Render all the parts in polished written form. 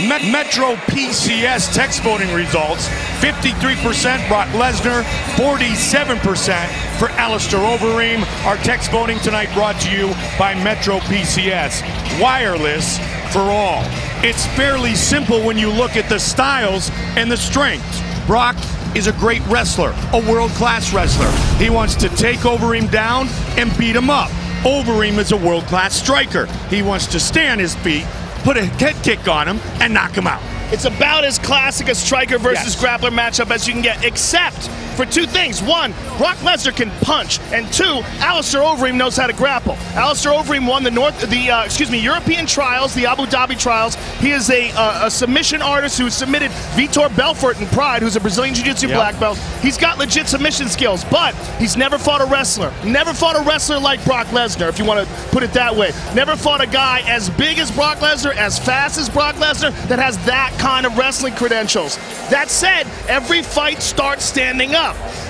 Metro PCS text voting results, 53% Brock Lesnar, 47% for Alistair Overeem. Our text voting tonight brought to you by Metro PCS. Wireless for all. It's fairly simple when you look at the styles and the strengths. Brock is a great wrestler, a world-class wrestler. He wants to take Overeem down and beat him up. Overeem is a world-class striker. He wants to stay on his feet, put a head kick on him, and knock him out. It's about as classic a striker versus grappler matchup as you can get, except for two things. One, Brock Lesnar can punch, and two, Alistair Overeem knows how to grapple. Alistair Overeem won the European trials, the Abu Dhabi trials. He is a submission artist who submitted Vitor Belfort in Pride, who's a Brazilian Jiu-Jitsu black belt. He's got legit submission skills, but he's never fought a wrestler. Never fought a wrestler like Brock Lesnar, if you want to put it that way. Never fought a guy as big as Brock Lesnar, as fast as Brock Lesnar, that has that kind of wrestling credentials. That said, every fight starts standing up.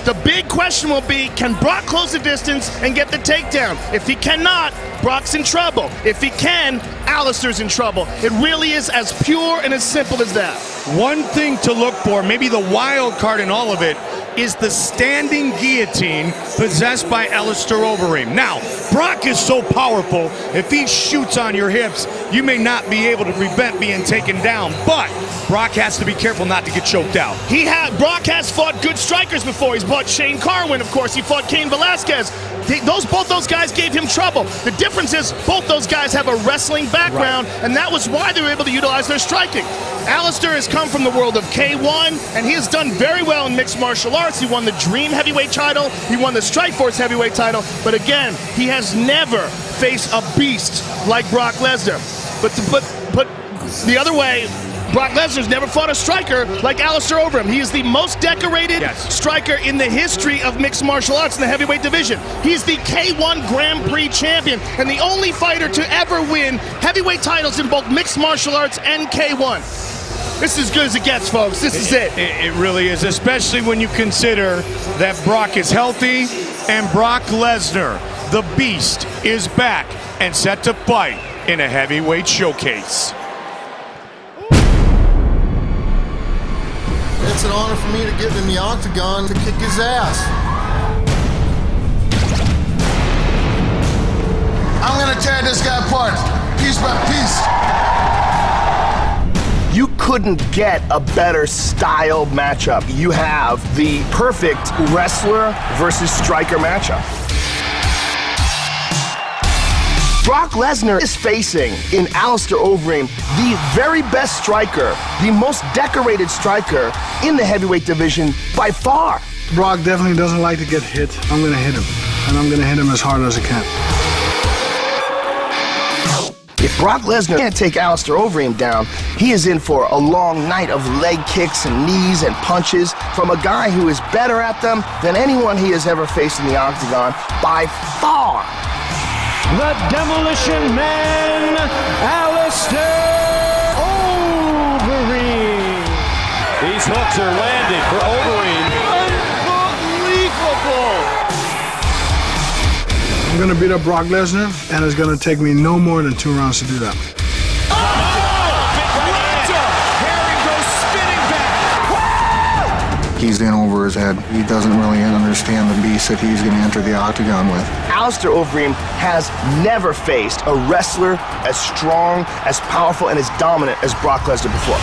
The big question will be, can Brock close the distance and get the takedown? If he cannot, Brock's in trouble. If he can, Alistair's in trouble. It really is as pure and as simple as that. One thing to look for, maybe the wild card in all of it, is the standing guillotine possessed by Alistair Overeem. Now, Brock is so powerful, if he shoots on your hips, you may not be able to prevent being taken down, but Brock has to be careful not to get choked out. Brock has fought good strikers before. He's fought Shane Carwin, of course. He fought Cain Velasquez. Both those guys gave him trouble. The difference is both those guys have a wrestling background, and that was why they were able to utilize their striking. Alistair has come from the world of K1, and he has done very well in mixed martial arts. He won the Dream heavyweight title. He won the Strikeforce heavyweight title. But again, he has never faced a beast like Brock Lesnar. But the other way, Brock Lesnar's never fought a striker like Alistair Overeem. He is the most decorated striker in the history of mixed martial arts in the heavyweight division. He's the K1 Grand Prix champion and the only fighter to ever win heavyweight titles in both mixed martial arts and K1. This is as good as it gets, folks. This is it. It really is, especially when you consider that Brock is healthy and Brock Lesnar, the Beast, is back and set to fight in a heavyweight showcase. It's an honor for me to get in the octagon to kick his ass. I'm gonna tear this guy apart, piece by piece. You couldn't get a better style matchup. You have the perfect wrestler versus striker matchup. Brock Lesnar is facing, in Alistair Overeem, the very best striker, the most decorated striker in the heavyweight division by far. Brock definitely doesn't like to get hit. I'm gonna hit him, and I'm gonna hit him as hard as I can. If Brock Lesnar can't take Alistair Overeem down, he is in for a long night of leg kicks and knees and punches from a guy who is better at them than anyone he has ever faced in the octagon by far. The Demolition Man, Alistair Overeem. These hooks are landed for Overeem. Unbelievable! I'm gonna beat up Brock Lesnar, and it's gonna take me no more than 2 rounds to do that. He's in over his head. He doesn't really understand the beast that he's gonna enter the octagon with. Alistair Overeem has never faced a wrestler as strong, as powerful, and as dominant as Brock Lesnar before.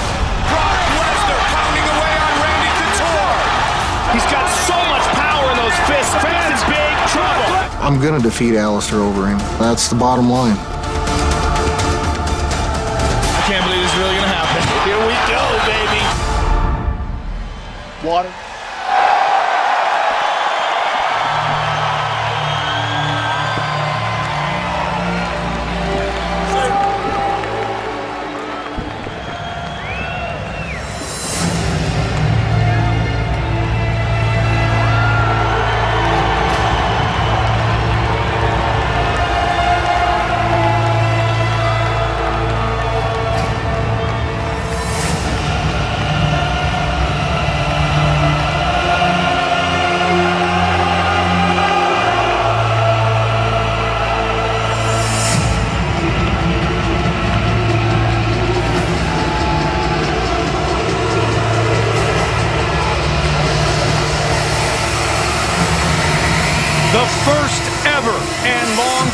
Brock Lesnar pounding away on Randy Couture. He's got so much power in those fists. Fans in big trouble. I'm gonna defeat Alistair Overeem. That's the bottom line. I can't believe this is really gonna happen. Here we go, baby. Water.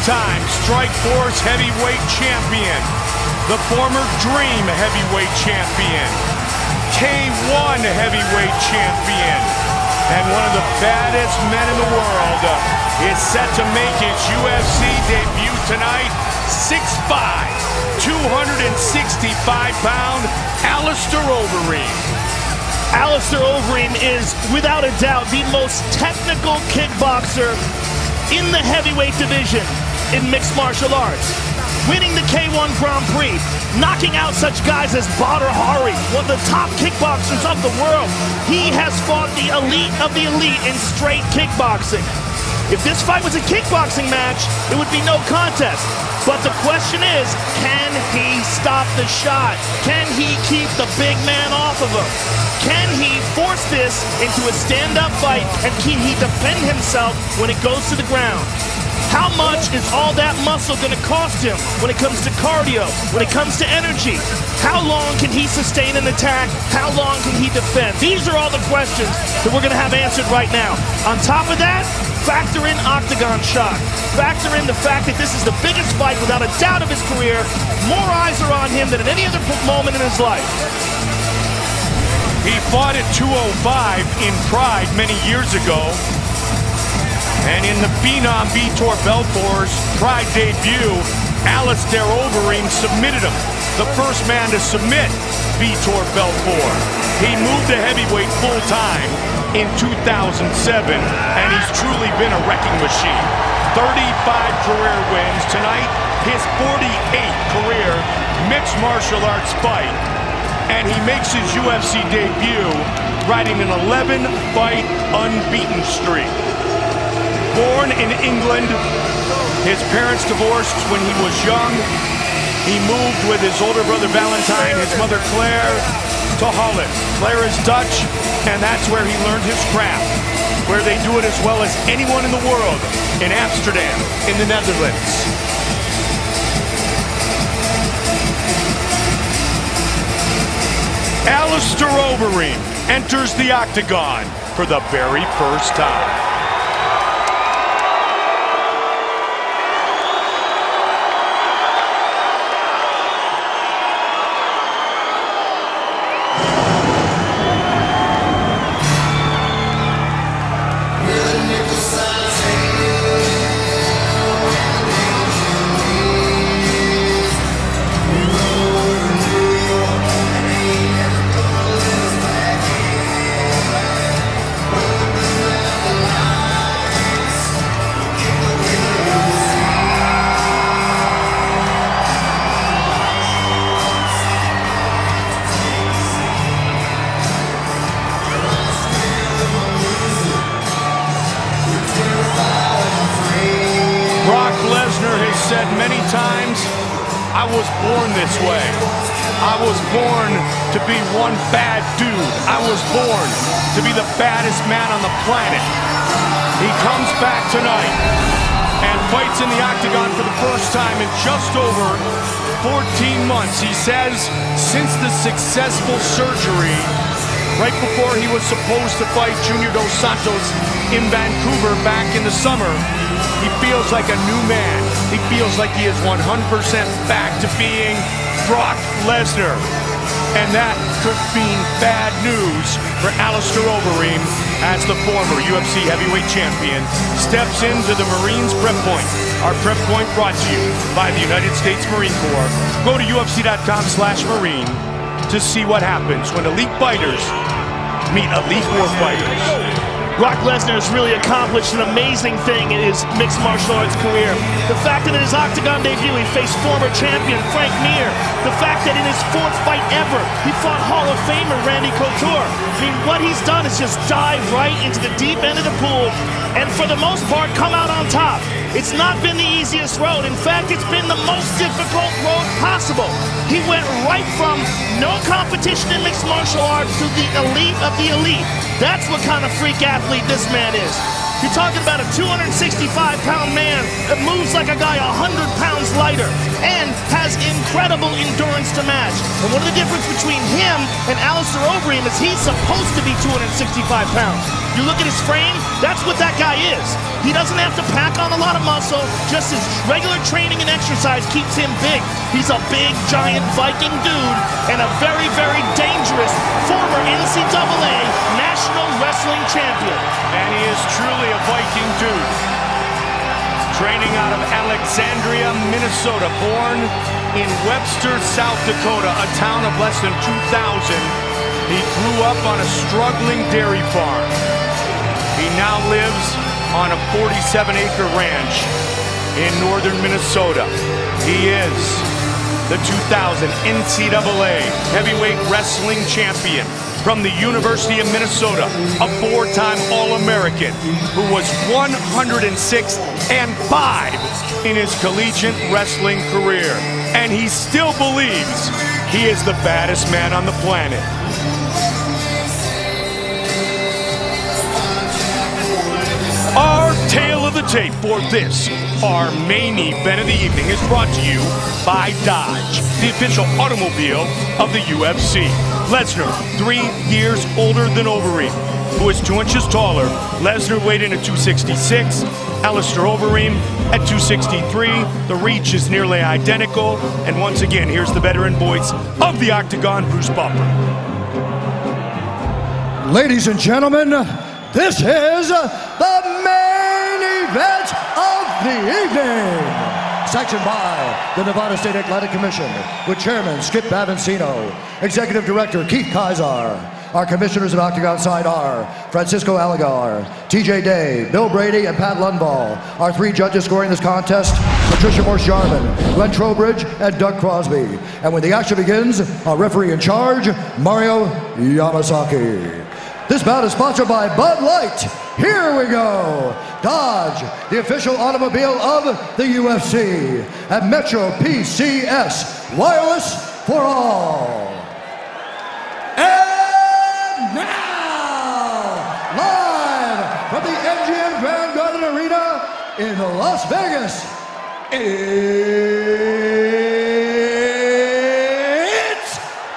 three-time Strikeforce heavyweight champion, the former Dream heavyweight champion, K1 heavyweight champion, and one of the baddest men in the world is set to make his UFC debut tonight. 6'5", 265-pound Alistair Overeem. Alistair Overeem is, without a doubt, the most technical kickboxer in the heavyweight division in mixed martial arts. Winning the K1 Grand Prix, knocking out such guys as Badr Hari, one of the top kickboxers of the world. He has fought the elite of the elite in straight kickboxing. If this fight was a kickboxing match, it would be no contest. But the question is, can he stop the shot? Can he keep the big man off of him? Can he force this into a stand-up fight, and can he defend himself when it goes to the ground? How much is all that muscle going to cost him when it comes to cardio, when it comes to energy? How long can he sustain an attack? How long can he defend? These are all the questions that we're going to have answered right now. On top of that, factor in octagon shot. Factor in the fact that this is the biggest fight without a doubt of his career. More eyes are on him than at any other moment in his life. He fought at 205 in Pride many years ago. And in the Phenom Vitor Belfort's Pride debut, Alistair Overeem submitted him. The first man to submit Vitor Belfort. He moved to heavyweight full-time in 2007, and he's truly been a wrecking machine. 35 career wins tonight, his 48th career mixed martial arts fight, and he makes his UFC debut riding an 11-fight unbeaten streak. Born in England, his parents divorced when he was young. He moved with his older brother Valentine, his mother Claire, to Holland. Claire is Dutch, and that's where he learned his craft, where they do it as well as anyone in the world, in Amsterdam, in the Netherlands. Alistair Overeem enters the octagon for the very first time. Lesnar has said many times, I was born this way. I was born to be one bad dude. I was born to be the baddest man on the planet. He comes back tonight and fights in the octagon for the first time in just over 14 months. He says since the successful surgery right before he was supposed to fight Junior Dos Santos in Vancouver back in the summer, he feels like a new man. He feels like he is 100% back to being Brock Lesnar. And that could mean bad news for Alistair Overeem as the former UFC heavyweight champion steps into the Marines Prep Point. Our Prep Point brought to you by the United States Marine Corps. Go to UFC.com/Marine to see what happens when elite fighters meet elite war fighters. Brock Lesnar has really accomplished an amazing thing in his mixed martial arts career. The fact that in his octagon debut he faced former champion Frank Mir. The fact that in his fourth fight ever he fought Hall of Famer Randy Couture. I mean, what he's done is just dive right into the deep end of the pool and for the most part come out on top. It's not been the easiest road. In fact, it's been the most difficult road possible. He went right from no competition in mixed martial arts to the elite of the elite. That's what kind of freak athlete this man is. You're talking about a 265-pound man that moves like a guy 100 pounds lighter and has incredible endurance to match. And one of the difference between him and Alistair Overeem is he's supposed to be 265 pounds. You look at his frame, That's what that guy is. He doesn't have to pack on a lot of muscle. Just his regular training and exercise keeps him big. He's a big, giant Viking dude and a very, very dangerous former NCAA National Wrestling Champion. And he is truly a Viking dude. Training out of Alexandria, Minnesota, born in Webster, South Dakota, a town of less than 2,000. He grew up on a struggling dairy farm. He now lives on a 47-acre ranch in northern Minnesota. He is the 2000 NCAA Heavyweight Wrestling Champion from the University of Minnesota, a four-time All-American who was 106-5 in his collegiate wrestling career. And he still believes he is the baddest man on the planet. Our tale of the tape for this, our main event of the evening, is brought to you by Dodge, the official automobile of the UFC. Lesnar, 3 years older than Overeem, who is 2 inches taller. Lesnar weighed in at 266, Alistair Overeem at 263. The reach is nearly identical. And once again, here's the veteran voice of the Octagon, Bruce Buffer. Ladies and gentlemen, this is the main event of the evening. Sanctioned by the Nevada State Athletic Commission with Chairman Skip Avancino, Executive Director Keith Kaiser. Our commissioners of Octagon side are Francisco Aligar, TJ Day, Bill Brady, and Pat Lundvall. Our 3 judges scoring this contest, Patricia Morse-Jarman, Glenn Trowbridge, and Doug Crosby. And when the action begins, our referee in charge, Mario Yamasaki. This bout is sponsored by Bud Light. Here we go. Dodge, the official automobile of the UFC. And Metro PCS, wireless for all. And now, live from the MGM Grand Garden Arena in Las Vegas, it's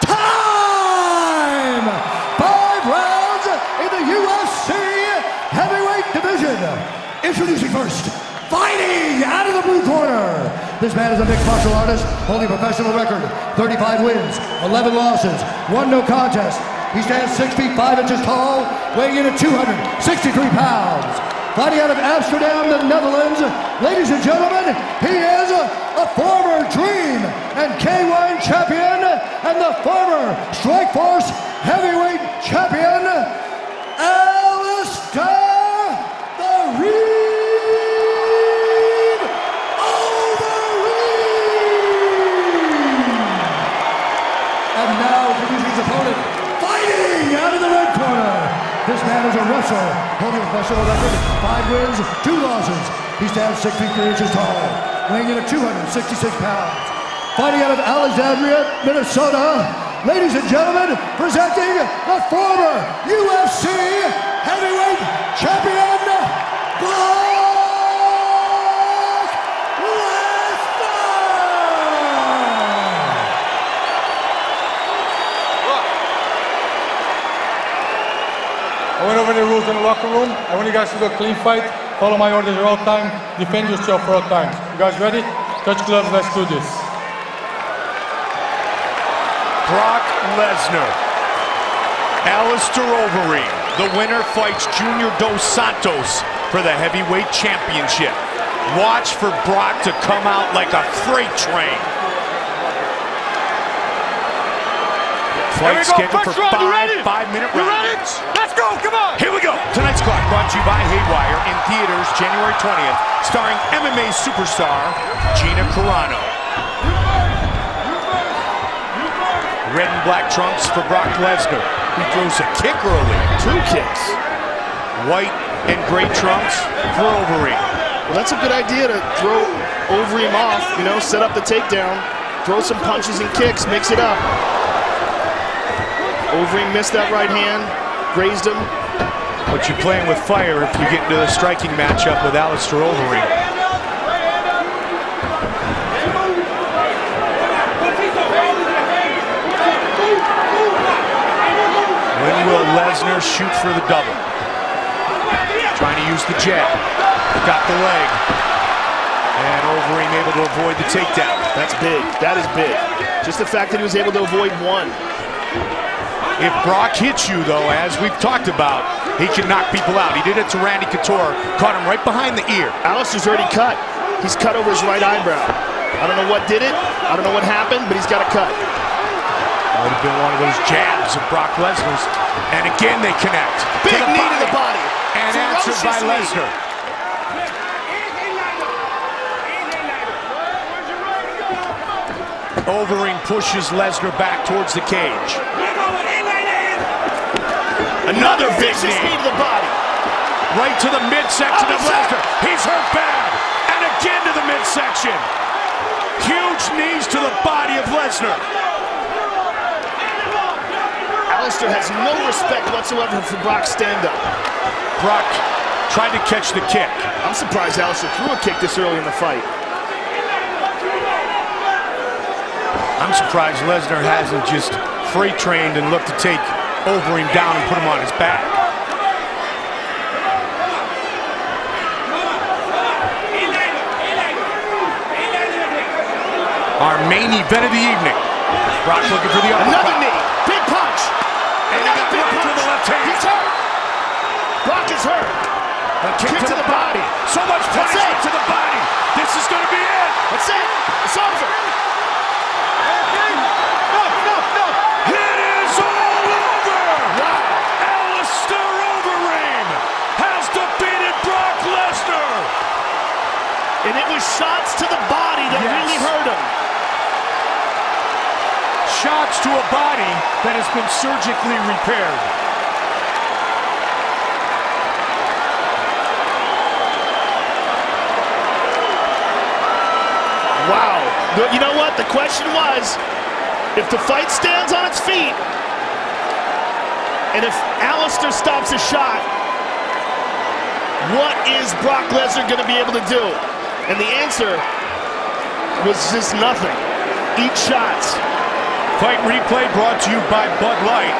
time! 5 rounds in the UFC heavyweight division. Introducing first, fighting out of the blue corner. This man is a mixed martial artist, holding a professional record, 35 wins, 11 losses, 1 no contest. He stands 6 feet 5 inches tall, weighing in at 263 pounds. Fighting out of Amsterdam, the Netherlands, ladies and gentlemen, he is a former Dream and K1 champion and the former Strikeforce heavyweight champion, Alistair the Reed Overeem. And now introducing his opponent, fighting out of the red corner. This man is a wrestler, holding a professional record, 5 wins, 2 losses. He stands 6 feet 3 inches tall, weighing in at 266 pounds. Fighting out of Alexandria, Minnesota, ladies and gentlemen, presenting the former UFC heavyweight champion, Brock Lesnar! I went over the rules in the locker room. I want you guys to do a clean fight. Follow my orders at all time. Defend yourself for all time. You guys ready? Touch gloves, let's do this. Brock Lesnar, Alistair Overeem. The winner fights Junior Dos Santos for the heavyweight championship. Watch for Brock to come out like a freight train. Fight scheduled for 5-minute rounds. Let's go, come on! Here we go. Tonight's card brought to you by Haywire in theaters January 20th, starring MMA superstar Gina Carano. Red and black trunks for Brock Lesnar. He throws a kick early. 2 kicks. White and gray trunks for Overeem. Well, that's a good idea to throw Overeem off, you know, set up the takedown, throw some punches and kicks, mix it up. Overeem missed that right hand, grazed him. But you're playing with fire if you get into the striking matchup with Alistair Overeem. When will Lesnar shoot for the double? trying to use the jab. Got the leg. And Overeem able to avoid the takedown. That's big. That is big. Just the fact that he was able to avoid one. If Brock hits you, though, as we've talked about, he can knock people out. He did it to Randy Couture. Caught him right behind the ear. Alistair's already cut. He's cut over his right eyebrow. I don't know what did it. I don't know what happened, but he's got a cut. Might have been one of those jabs of Brock Lesnar's. And again, they connect. Big knee to the body. And answered by Lesnar. Overeem pushes Lesnar back towards the cage. Another vicious knee to the body. Right to the midsection of Lesnar. He's hurt bad. And again to the midsection. Huge knees to the body of Lesnar. Alistair has no respect whatsoever for Brock's stand-up. Brock tried to catch the kick. I'm surprised Alistair threw a kick this early in the fight. I'm surprised Lesnar hasn't just freight trained and looked to take Overeem down and put him on his back. Our main event of the evening. Brock looking for the uppercut. Another knee. Big punch. And another big punch. To the left hand. He's hurt. Brock is hurt. A kick to the body. So much punishment to the body. This is going to be it. That's it. It's over. It is all over. Wow. Alistair Overeem has defeated Brock Lesnar. And it was shots to the body that really hurt him. Shots to a body that has been surgically repaired. Wow. You know what? The question was, if the fight stands on its feet, and if Alistair stops a shot, what is Brock Lesnar going to be able to do? And the answer was just nothing. Eat shots. Fight replay brought to you by Bud Light.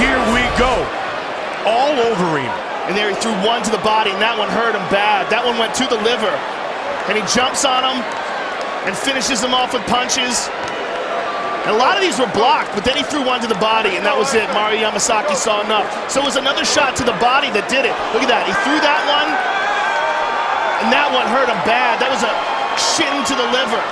Here we go. All Overeem. And there he threw one to the body, and that one hurt him bad. That one went to the liver. And he jumps on him and finishes him off with punches. And a lot of these were blocked, but then he threw one to the body, and that was it. Mario Yamasaki saw enough. So it was another shot to the body that did it. Look at that. He threw that one, and that one hurt him bad. That was a shin to the liver.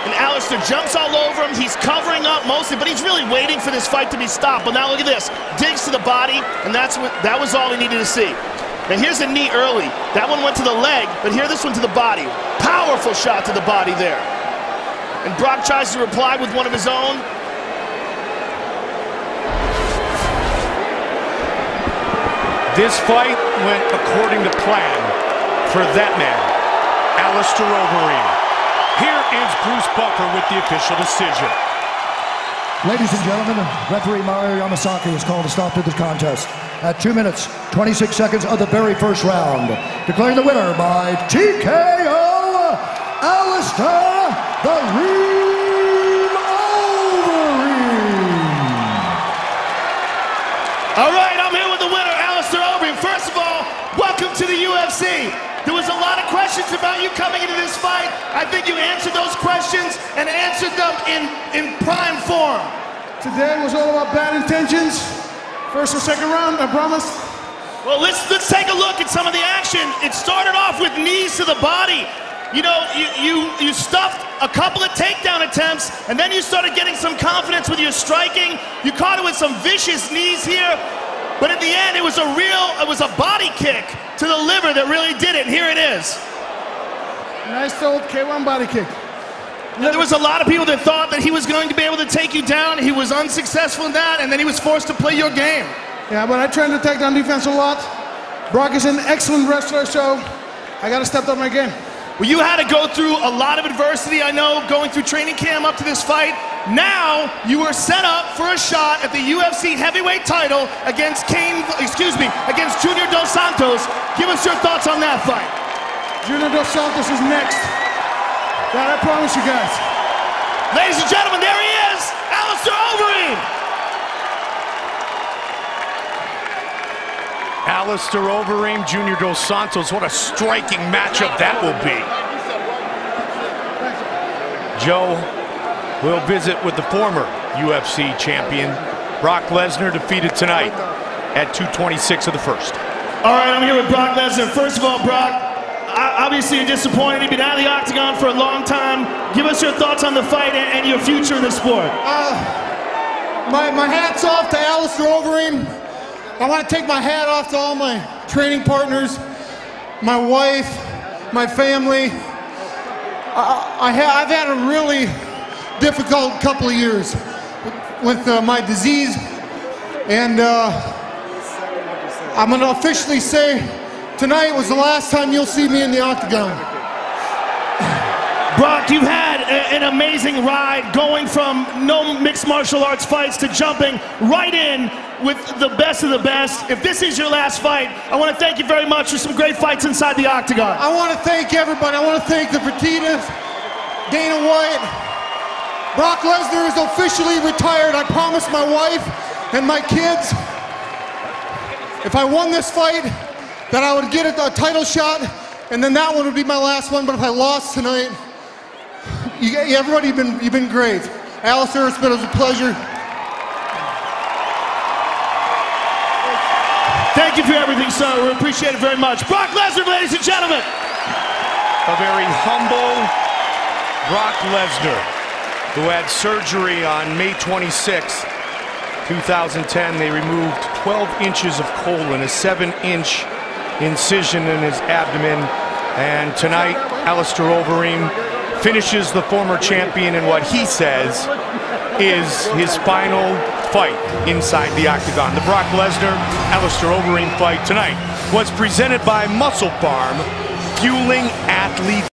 And Alistair jumps all over him. He's covering up mostly, but he's really waiting for this fight to be stopped. But now look at this. Digs to the body, and that was all we needed to see. Now here's a knee early. That one went to the leg, but here this one to the body. Powerful shot to the body there. And Brock tries to reply with one of his own. This fight went according to plan for that man, Alistair Overeem. Here is Bruce Buffer with the official decision. Ladies and gentlemen, referee Mario Yamasaki has called a stop to this contest at 2 minutes, 26 seconds of the very first round. Declaring the winner by TKO, Alistair the Reem Overeem. All right, I'm here with the winner, Alistair Overeem. First of all, welcome to the UFC. There was a lot of questions about you coming into this fight. I think you answered those questions and answered them in prime form. Today was all about bad intentions. First or second round, I promise. Well, let's take a look at some of the action. It started off with knees to the body. You know, you stuffed a couple of takedown attempts, and then you started getting some confidence with your striking. You caught it with some vicious knees here. But at the end, it was a body kick to the liver that really did it, and here it is. Nice old K1 body kick. Now, there was a lot of people that thought that he was going to be able to take you down. He was unsuccessful in that, and then he was forced to play your game. Yeah, but I trained the takedown defense a lot. Brock is an excellent wrestler, so I got to step up my game. Well, you had to go through a lot of adversity, I know, going through training camp up to this fight. Now, you were set up for a shot at the UFC heavyweight title against against Junior Dos Santos. Give us your thoughts on that fight. Junior Dos Santos is next. That I promise you guys. Ladies and gentlemen, there he is, Alistair Overeem. Alistair Overeem, Junior Dos Santos. What a striking matchup that will be. Joe will visit with the former UFC champion. Brock Lesnar defeated tonight at 2:26 of the first. All right, I'm here with Brock Lesnar. First of all, Brock, obviously you're disappointed. You've been out of the octagon for a long time. Give us your thoughts on the fight and your future in the sport. My hat's off to Alistair Overeem. I want to take my hat off to all my training partners, my wife, my family. I've had a really difficult couple of years with my disease, and I'm going to officially say tonight was the last time you'll see me in the octagon. Brock, you've had an amazing ride going from no mixed martial arts fights to jumping right in with the best of the best. If this is your last fight, I want to thank you very much for some great fights inside the octagon. I want to thank everybody. I want to thank the Fertittas, Dana White. Brock Lesnar is officially retired. I promised my wife and my kids if I won this fight that I would get a title shot, and then that one would be my last one. But if I lost tonight, everybody, you've been great. Alistair, it's been a pleasure. Thank you for everything, sir. We appreciate it very much. Brock Lesnar, ladies and gentlemen. A very humble Brock Lesnar, who had surgery on May 26, 2010. They removed 12 inches of colon, a 7-inch incision in his abdomen. And tonight, Alistair Overeem finishes the former champion in what he says is his final fight inside the octagon. The Brock Lesnar, Alistair Overeem fight tonight was presented by Muscle Farm, fueling athlete